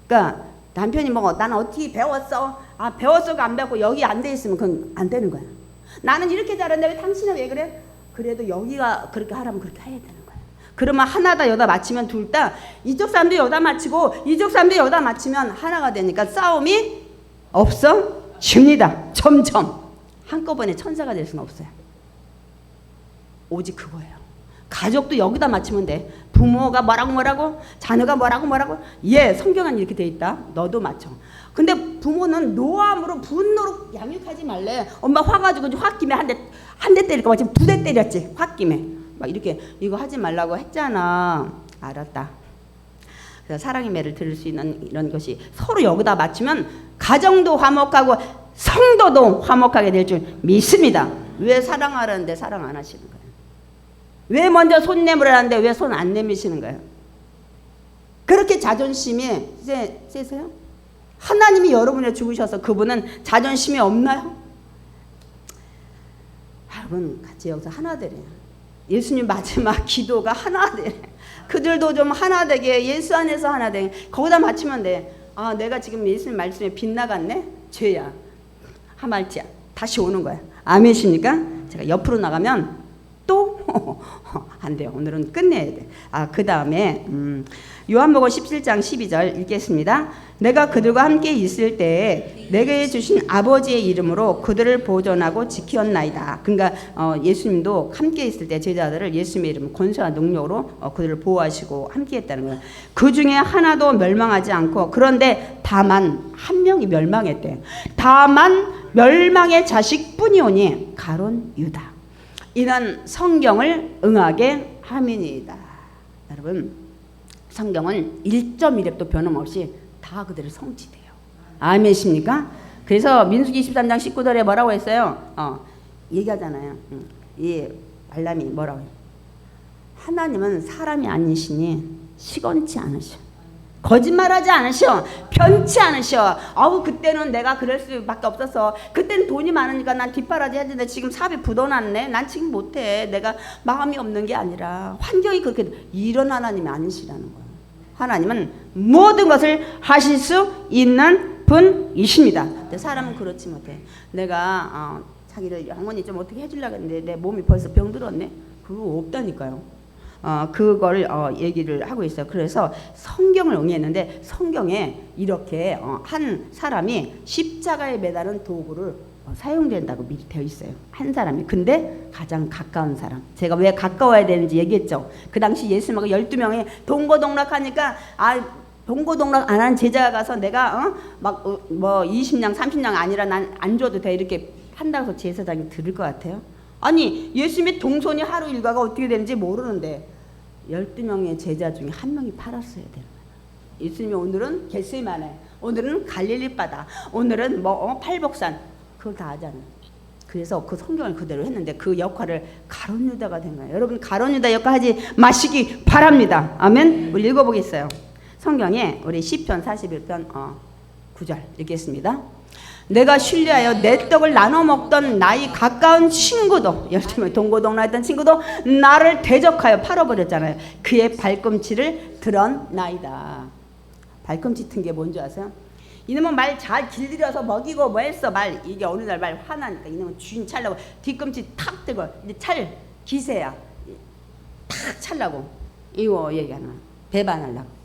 그러니까 남편이 뭐 나는 어떻게 배웠어? 배웠어가 안 배웠고 여기 안 돼 있으면 그건 안 되는 거야. 나는 이렇게 잘하는데 왜 당신은 왜 그래? 그래도 여기가 그렇게 하라면 그렇게 해야 되는 거야. 그러면 하나다 여다 맞추면 둘 다 이쪽 사람도 여다 맞추고 이쪽 사람도 여다 맞추면 하나가 되니까 싸움이 없어집니다. 점점 한꺼번에 천사가 될 수는 없어요. 오직 그거예요. 가족도 여기다 맞추면 돼. 부모가 뭐라고 자녀가 뭐라고 예 성경은 이렇게 돼 있다. 너도 맞춰. 근데 부모는 노함으로 분노로 양육하지 말래. 엄마 화가지고 홧김에 한 대 때릴까 봐 지금 2대 때렸지. 홧김에 막 이렇게 이거 하지 말라고 했잖아. 알았다. 그래서 사랑의 매를 들을 수 있는 이런 것이 서로 여기다 맞추면 가정도 화목하고 성도도 화목하게 될 줄 믿습니다. 왜 사랑하라는데 사랑 안 하시는 거예요? 왜 먼저 손 내밀으라는데 왜 손 안 내미시는 거예요? 그렇게 자존심이 세세요? 하나님이 여러분에 죽으셔서 그분은 자존심이 없나요? 여러분 같이 여기서 하나 되래요. 예수님 마지막 기도가 하나 되래. 그들도 좀 하나 되게 예수 안에서 하나 되게 거기다 맞추면 돼. 내가 지금 예수님 말씀에 빗나갔네? 죄야. 하말지야. 다시 오는 거야. 아멘이십니까? 제가 옆으로 나가면 또 안 돼요. 오늘은 끝내야 돼. 그 다음에 요한복음 17장 12절 읽겠습니다. 내가 그들과 함께 있을 때에 내게 주신 아버지의 이름으로 그들을 보존하고 지켰나이다. 그러니까 예수님도 함께 있을 때 제자들을 예수님의 이름 권세와 능력으로 그들을 보호하시고 함께 했다는 거예요. 그 중에 하나도 멸망하지 않고, 그런데 다만 한 명이 멸망했대. 다만 멸망의 자식뿐이오니 가론 유다. 이는 성경을 응하게 함이니이다. 여러분, 성경은 1.1획도 변함없이 다 그대로 성취돼요. 아멘이십니까? 그래서 민수기 23장 19절에 뭐라고 했어요? 얘기하잖아요. 이 발람이 뭐라고 해요? 하나님은 사람이 아니시니 시건치 않으셔. 거짓말하지 않으셔. 변치 않으셔. 그때는 내가 그럴 수밖에 없었어. 그때는 돈이 많으니까 난 뒷바라지 했는데 지금 사업이 부도났네. 난 지금 못해. 내가 마음이 없는 게 아니라 환경이 그렇게, 이런 하나님이 아니시라는 거예요. 하나님은 모든 것을 하실 수 있는 분이십니다. 근데 사람은 그렇지 못해. 내가 자기를 영원히 좀 어떻게 해주려고 했는데 내 몸이 벌써 병들었네. 그거 없다니까요. 그걸 얘기를 하고 있어요. 그래서 성경을 응했는데 성경에 이렇게 한 사람이 십자가에 매다는 도구를 사용된다고 미리 되어 있어요. 한 사람이. 근데 가장 가까운 사람. 제가 왜 가까워야 되는지 얘기했죠. 그 당시 예수님하고 12명이 동고동락하니까 동고동락 안 한 제자가 가서 내가 뭐 20냥 30냥 아니라 난 안 줘도 돼 이렇게 한다고 해서 제사장이 들을 것 같아요? 아니, 예수님의 동선이 하루 일과가 어떻게 되는지 모르는데 12명의 제자 중에 한 명이 팔았어야 되는 거예요. 예수님이 오늘은 겟세마네, 오늘은 갈릴리 바다, 오늘은 팔복산, 그걸 다 하잖아요. 그래서 그 성경을 그대로 했는데 그 역할을 가론 유다가 된 거예요. 여러분, 가론 유다 역할 하지 마시기 바랍니다. 아멘. 우리 읽어보겠어요. 성경에 우리 시편 41편 9절 읽겠습니다. 내가 신뢰하여 내 떡을 나눠 먹던 나의 가까운 친구도, 열심히 동고동락했던 친구도 나를 대적하여 팔아버렸잖아요. 그의 발꿈치를 들었나이다. 발꿈치 튼 게 뭔지 아세요? 이놈은 말 잘 길들여서 먹이고 뭐 했어. 이게 어느 날 말 화나니까 이놈은 주인 찰라고 뒤꿈치 탁 들고, 이제 찰 기세야. 탁 찰라고. 이거 얘기하는 거야. 배반하려고.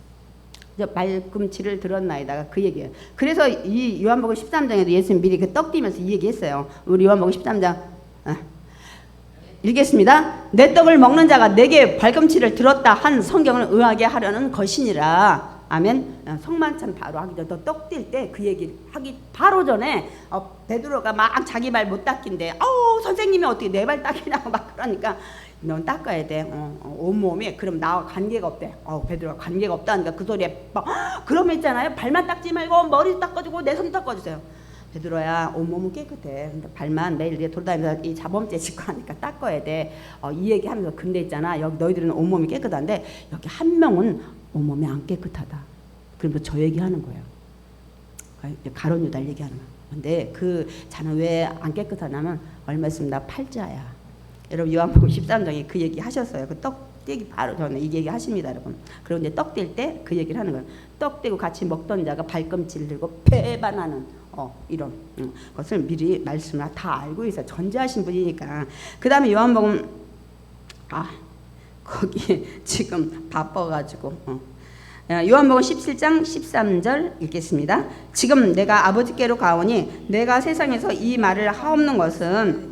발꿈치를 들었나이다가 그 얘기예요. 그래서 이 요한복음 13장에도 예수님 미리 그 떡 띄면서 이 얘기했어요. 우리 요한복음 13장 읽겠습니다. 내 떡을 먹는 자가 내게 발꿈치를 들었다 한 성경을 응하게 하려는 것이니라. 아멘. 성만찬 바로 하기 전에 떡 뛸 때 그 얘기 하기 바로 전에 베드로가 막 자기 발 못 닦인대. 선생님이 어떻게 내 발 닦이냐고 막 그러니까 넌 닦아야 돼. 온몸이. 그럼 나와 관계가 없대. 베드로가 관계가 없다니까 그 소리에 그러면 있잖아요. 발만 닦지 말고 머리 닦아주고 내 손 닦아주세요. 베드로야, 온몸은 깨끗해. 근데 발만 매일 이렇게 돌아다니면서 이 자범죄 짓고 하니까 닦아야 돼. 이 얘기하면서 근데 있잖아. 여기 너희들은 온몸이 깨끗한데 여기 한 명은 온몸이 안 깨끗하다. 그러면서 저 얘기하는 거예요. 가론 유다를 얘기하는 거예요. 근데 그 자는 왜 안 깨끗하냐면 얼마 있으면 나 팔자야. 여러분, 요한복음 13장에 그 얘기 하셨어요. 그 떡 떼기 바로 전에 이 얘기 하십니다, 여러분. 그리고 이제 떡 뗄 때 그 얘기를 하는 거예요. 떡 떼고 같이 먹던 자가 발꿈치를 들고 배반하는 이런 것을 미리 말씀을 다 알고 있어요. 전제하신 분이니까. 그 다음에 요한복음 거기 지금 바빠가지고 요한복음 17장 13절 읽겠습니다. 지금 내가 아버지께로 가오니 내가 세상에서 이 말을 하옵는 것은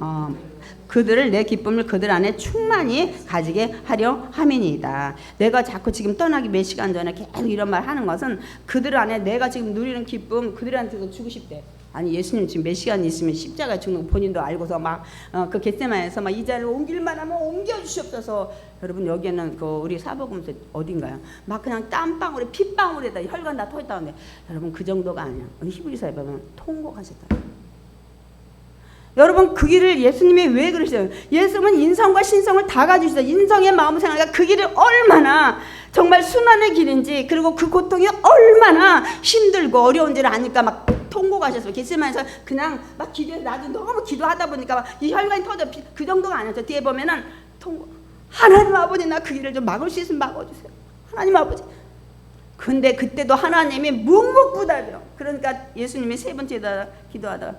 그들을 내 기쁨을 그들 안에 충만히 가지게 하려 함이니이다. 내가 자꾸 지금 떠나기 몇 시간 전에 계속 이런 말 하는 것은 그들 안에 내가 지금 누리는 기쁨 그들한테도 주고 싶대. 아니, 예수님 지금 몇 시간 있으면 십자가에 죽는 거 본인도 알고서 막 그 겟세마네에서 막 이 자리를 옮길만 하면 옮겨 주시옵소서. 여러분, 여기는 그 우리 사복음서 어딘가요? 막 그냥 땀방울에 핏방울에다 혈관 다 터졌다는데 여러분, 그 정도가 아니야. 히브리서에 보면 통곡하셨다. 여러분, 그 길을 예수님이 왜 그러셔요? 예수님은 인성과 신성을 다 가지고 있어요. 인성의 마음을 생각하니까 그 길을 얼마나 정말 순환의 길인지, 그리고 그 고통이 얼마나 힘들고 어려운지를 아니까 막 통곡하셨어요. 겟세마네에서 그냥 막 나도 너무 기도하다 보니까 막 이 혈관이 터져. 그 정도가 아니었죠. 뒤에 보면은 하나님 아버지, 나 그 길을 좀 막을 수 있으면 막아주세요. 하나님 아버지. 근데 그때도 하나님이 묵묵부답이요. 그러니까 예수님이 세 번째 기도하다가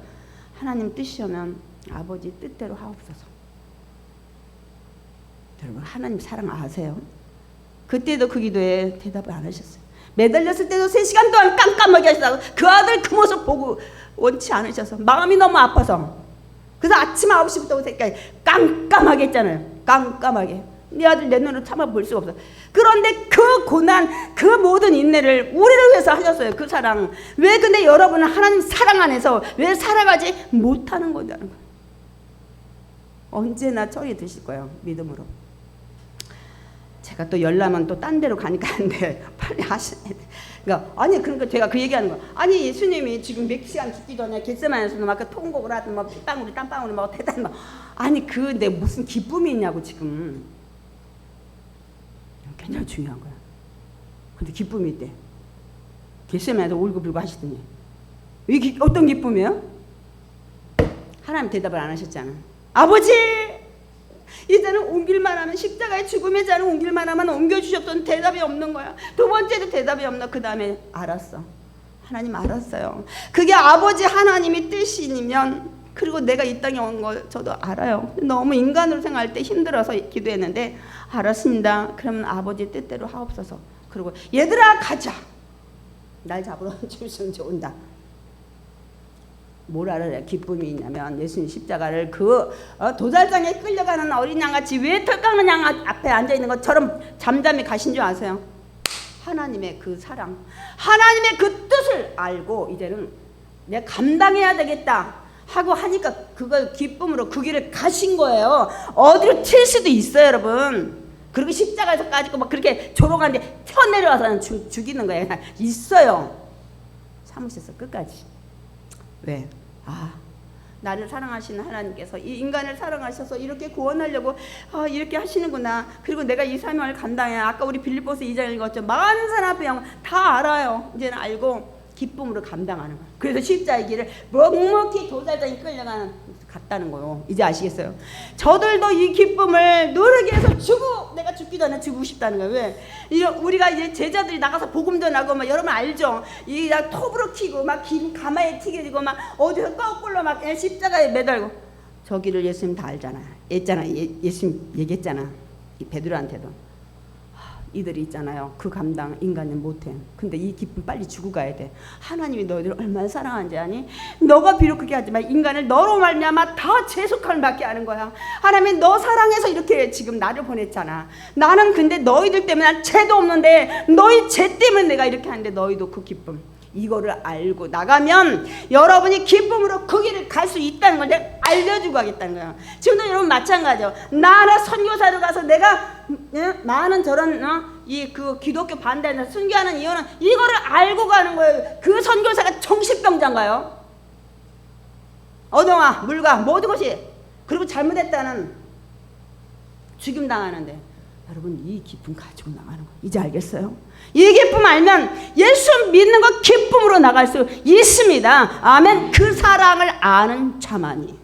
하나님 뜻이면 아버지 뜻대로 하옵소서. 여러분 하나님 사랑 아세요? 그때도 그 기도에 대답을 안 하셨어요. 매달렸을 때도 3시간 동안 깜깜하게 하시다가 그 아들 그 모습 보고 원치 않으셔서 마음이 너무 아파서 그래서 아침 9시부터 오후까지 깜깜하게 했잖아요. 깜깜하게. 네 아들 내 눈으로 참아 볼 수가 없어. 그런데 그 고난, 그 모든 인내를 우리를 위해서 하셨어요. 그 사랑. 왜 근데 여러분은 하나님 사랑 안에서 왜 살아가지 못하는 거냐는 거예요. 언제나 처리 드실 거예요. 믿음으로. 제가 또 열나면 또 딴 데로 가니까 안 돼. 빨리 하셔야 돼. 그러니까 제가 그 얘기하는 거. 아니 예수님이 지금 몇 시간 죽기 전에 겟세마네에서도 막 통곡을 하든 막 땀방울이 막 대단 막 아니 근데 무슨 기쁨이 있냐고 지금. 굉장히 중요한 거야. 근데 기쁨이 있대. 겟세마네에서 울고불고 하시더니 이게 어떤 기쁨이에요? 하나님 대답을 안 하셨잖아. 아버지 이제는 옮길만 하면 십자가의 죽음의 자는 옮길만 하면 옮겨주셨던 대답이 없는 거야. 두 번째도 대답이 없나. 그 다음에 알았어. 하나님 알았어요. 그게 아버지 하나님이 뜻이면 그리고 내가 이 땅에 온 걸 저도 알아요. 너무 인간으로 생각할 때 힘들어서 기도했는데 알았습니다. 그러면 아버지 뜻대로 하옵소서. 그리고 얘들아 가자. 날 잡으러 주시면 온다. 뭘 알아야 기쁨이 있냐면 예수님 십자가를 도살장에 끌려가는 어린 양같이 왜 털 깎는 양 앞에 앉아있는 것처럼 잠잠히 가신 줄 아세요? 하나님의 그 사랑, 하나님의 그 뜻을 알고 이제는 내가 감당해야 되겠다 하고 하니까 그걸 기쁨으로 그 길을 가신 거예요. 어디로 튈 수도 있어요 여러분. 그리고 십자가에서 까지고 막 그렇게 조롱하는데 펴내려와서 죽이는 거예요. 있어요. 참으셨어 끝까지. 왜? 나를 사랑하시는 하나님께서 이 인간을 사랑하셔서 이렇게 구원하려고 이렇게 하시는구나. 그리고 내가 이 사명을 감당해야. 아까 우리 빌립보서 2장 읽었죠. 많은 사람 앞에 다 알아요. 이제는 알고 기쁨으로 감당하는 거예요. 그래서 십자가의 길을 묵묵히 도살장에 갔다는 거예요. 이제 아시겠어요? 저들도 이 기쁨을 누르기 위해서 내가 죽기 전에 죽고 싶다는 거예요. 왜? 우리가 이제 제자들이 나가서 복음 전하고 막 여러분 알죠? 이 톱으로 튀고 막 긴 가마에 튀겨지고 막 어디서 거꾸로 막 십자가에 매달고 저기를 예수님 다 알잖아요. 예수님 얘기했잖아. 이 베드로한테도. 이들이 있잖아요. 그 감당 인간은 못해. 근데 이 기쁨 빨리 주고 가야 돼. 하나님이 너희들을 얼마나 사랑하는지 아니? 너가 비록 그렇게 하지만 인간을 너로 말미암아 다 죄속함을 받게 하는 거야. 하나님이 너 사랑해서 이렇게 지금 나를 보냈잖아. 나는 근데 너희들 때문에 난 죄도 없는데 너희 죄 때문에 내가 이렇게 하는데 너희도 그 기쁨 이거를 알고 나가면 여러분이 기쁨으로 그 길을 갈 수 있다는 걸 내가 알려주고 하겠다는 거야. 지금도 여러분 마찬가지죠. 나나 선교사로 가서 내가 나는 저런 그 기독교 반대하는 순교하는 이유는 이거를 알고 가는 거예요. 그 선교사가 정신병자인가요? 어동아 물과 모든 것이 그리고 잘못했다는 죽임 당하는데 여러분 이 기쁨 가지고 나가는 거 이제 알겠어요? 이 기쁨 알면 예수 믿는 거 기쁨으로 나갈 수 있습니다. 아멘. 그 사랑을 아는 자만이.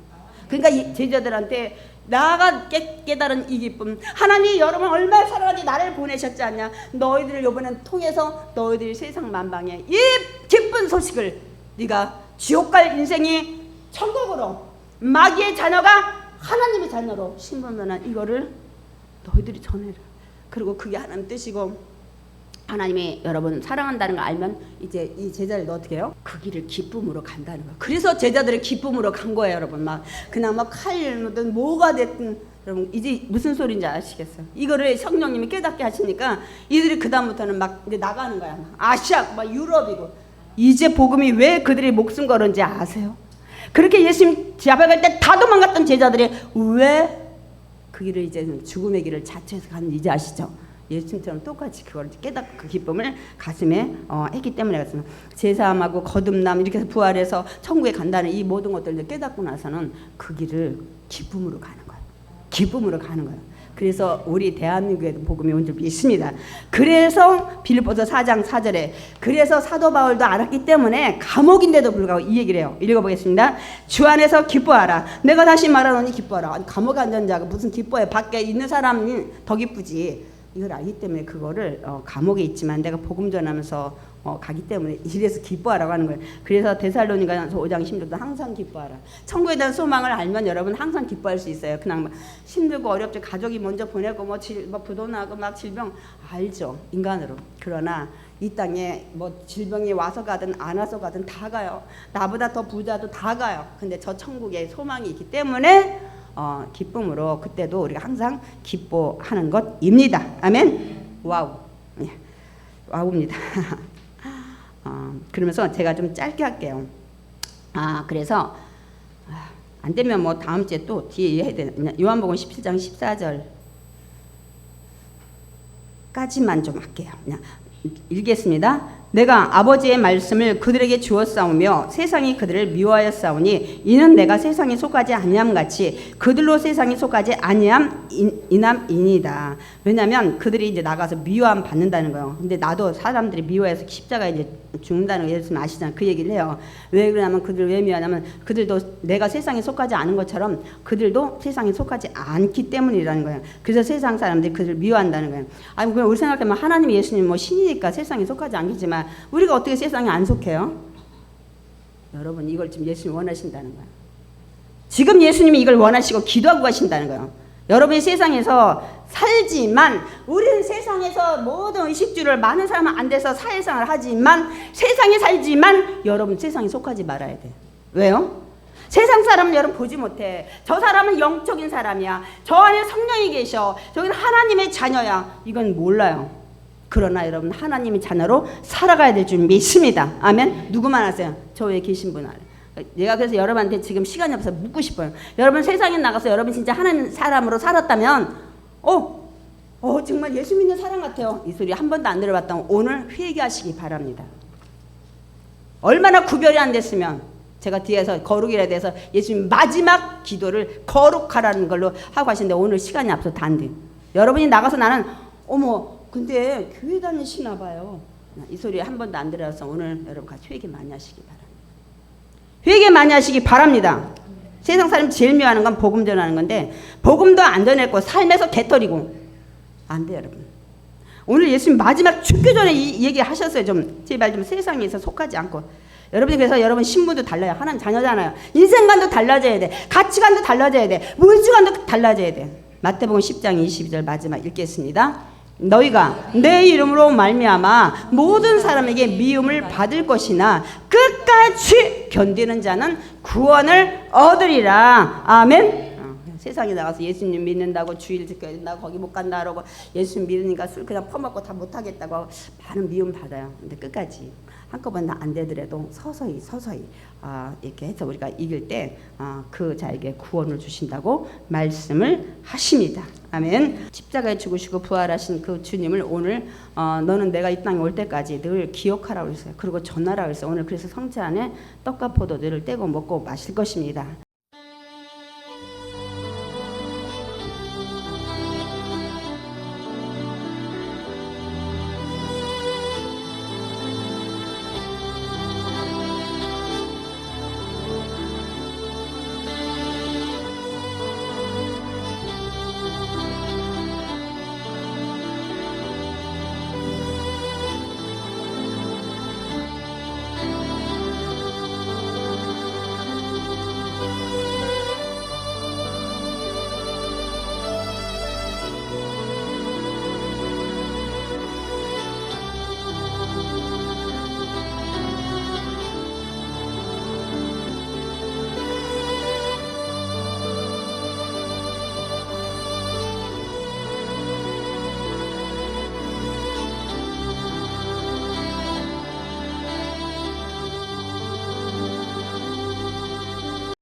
그러니까 이 제자들한테 나가 깨달은 이 기쁨. 하나님이 여러분 얼마나 사랑하지 나를 보내셨지 않냐. 너희들을 이번엔 통해서 너희들이 세상 만방에 이 기쁜 소식을 네가 지옥 갈 인생이 천국으로 마귀의 자녀가 하나님의 자녀로 신분면한 이거를 너희들이 전해라. 그리고 그게 하나님 뜻이고 하나님이 여러분 사랑한다는 걸 알면 이제 이 제자들도 어떻게 해요? 그 길을 기쁨으로 간다는 거예요. 그래서 제자들이 기쁨으로 간 거예요 여러분. 막 그냥 막 칼이든 뭐가 됐든 여러분 이제 무슨 소리인지 아시겠어요? 이거를 성령님이 깨닫게 하시니까 이들이 그 다음부터는 막 이제 나가는 거야. 아시아 막 유럽이고 이제 복음이 왜 그들이 목숨 걸은지 아세요? 그렇게 예수님 잡아갈 때 다 도망갔던 제자들이 왜 그 길을 이제 죽음의 길을 자처해서 가는지 이제 아시죠? 예수님처럼 똑같이 그걸 깨닫고 그 기쁨을 가슴에 했기 때문에 그렇습니다. 제사함하고 거듭남 이렇게 해서 부활해서 천국에 간다는 이 모든 것들을 깨닫고 나서는 그 길을 기쁨으로 가는 거예요. 기쁨으로 가는 거예요. 그래서 우리 대한민국에도 복음이 온 줄 믿습니다. 그래서 빌립보서 4장 4절에 그래서 사도 바울도 알았기 때문에 감옥인데도 불구하고 이 얘기를 해요. 읽어보겠습니다. 주 안에서 기뻐하라. 내가 다시 말하노니 기뻐하라. 아니, 감옥에 앉은 자가 무슨 기뻐해. 밖에 있는 사람이 더 기쁘지. 이걸 알기 때문에 그거를 감옥에 있지만 내가 복음 전하면서 가기 때문에 이래서 기뻐하라고 하는 거예요. 그래서 데살로니가서 5장 16도 항상 기뻐하라. 천국에 대한 소망을 알면 여러분 항상 기뻐할 수 있어요. 그냥 막 힘들고 어렵지 가족이 먼저 보내고 뭐 부도나고 막 질병 알죠, 인간으로. 그러나 이 땅에 뭐 질병이 와서 가든 안 와서 가든 다 가요. 나보다 더 부자도 다 가요. 근데 저 천국에 소망이 있기 때문에 기쁨으로 그때도 우리가 항상 기뻐하는 것입니다. 아멘. 와우. 예. 와우입니다. 그러면서 제가 좀 짧게 할게요. 그래서 안 되면 뭐 다음 주에 또 뒤에 해야 되나? 요한복음 17장 14절까지만 좀 할게요. 그냥 읽겠습니다. 내가 아버지의 말씀을 그들에게 주었사오며 세상이 그들을 미워하였사오니 이는 내가 세상에 속하지 아니함 같이 그들로 세상에 속하지 아니함이니이다. 왜냐하면 그들이 이제 나가서 미워함 받는다는 거예요. 근데 나도 사람들이 미워해서 십자가에 이제 죽는다는 거 예수님 아시잖아요. 그 얘기를 해요. 왜 그러냐면 그들 왜 미워하냐면 그들도 내가 세상에 속하지 않은 것처럼 그들도 세상에 속하지 않기 때문이라는 거예요. 그래서 세상 사람들이 그들을 미워한다는 거예요. 아니 그냥 우리 생각하면 하나님 예수님 뭐 신이니까 세상에 속하지 않겠지만 우리가 어떻게 세상에 안 속해요? 여러분 이걸 지금 예수님이 원하신다는 거예요. 지금 예수님이 이걸 원하시고 기도하고 가신다는 거예요. 여러분이 세상에서 살지만 우리는 세상에서 모든 의식주를 많은 사람은 안 돼서 사회생활을 하지만 세상에 살지만 여러분 세상에 속하지 말아야 돼. 왜요? 세상 사람은 여러분 보지 못해. 저 사람은 영적인 사람이야. 저 안에 성령이 계셔. 저기는 하나님의 자녀야. 이건 몰라요. 그러나 여러분 하나님의 자녀로 살아가야 될 줄 믿습니다. 아멘. 누구만 아세요? 저 위에 계신 분 알아요. 내가 그래서 여러분한테 지금 시간이 없어서 묻고 싶어요. 여러분 세상에 나가서 여러분 진짜 하나님 사람으로 살았다면 정말 예수 믿는 사람 같아요. 이 소리 한 번도 안 들어봤다면 오늘 회개하시기 바랍니다. 얼마나 구별이 안 됐으면 제가 뒤에서 거룩이라 대해서 예수님 마지막 기도를 거룩하라는 걸로 하고 하시는데 오늘 시간이 앞서 다 안 돼. 여러분이 나가서 나는 근데 교회 다니시나 봐요. 이 소리 한 번도 안 들어서 오늘 여러분 같이 회개 많이 하시기 바랍니다. 회개 많이 하시기 바랍니다. 세상 사람이 제일 미워하는 건 복음 전하는 건데 복음도 안 전했고 삶에서 개털이고 안 돼요 여러분. 오늘 예수님 마지막 죽기 전에 이 얘기 하셨어요. 좀 제발 좀 세상에서 속하지 않고. 여러분이 그래서 여러분 신분도 달라요. 하나님 자녀잖아요. 인생관도 달라져야 돼. 가치관도 달라져야 돼. 물질관도 달라져야 돼. 마태복음 10장 22절 마지막 읽겠습니다. 너희가 내 이름으로 말미암아 모든 사람에게 미움을 받을 것이나 끝까지 견디는 자는 구원을 얻으리라. 아멘. 세상에 나가서 예수님 믿는다고 주일 지켜야 된다고 거기 못 간다 그러고 예수님 믿으니까 술 그냥 퍼먹고 다 못하겠다고 하고 많은 미움 받아요. 근데 끝까지 한꺼번에 안 되더라도 서서히 이렇게 해서 우리가 이길 때 그 자에게 구원을 주신다고 말씀을 하십니다. 아멘. 십자가에 죽으시고 부활하신 그 주님을 오늘 너는 내가 이 땅에 올 때까지 늘 기억하라고 했어요. 그리고 전하라고 했어요. 오늘 그래서 성체 안에 떡과 포도주를 떼고 먹고 마실 것입니다.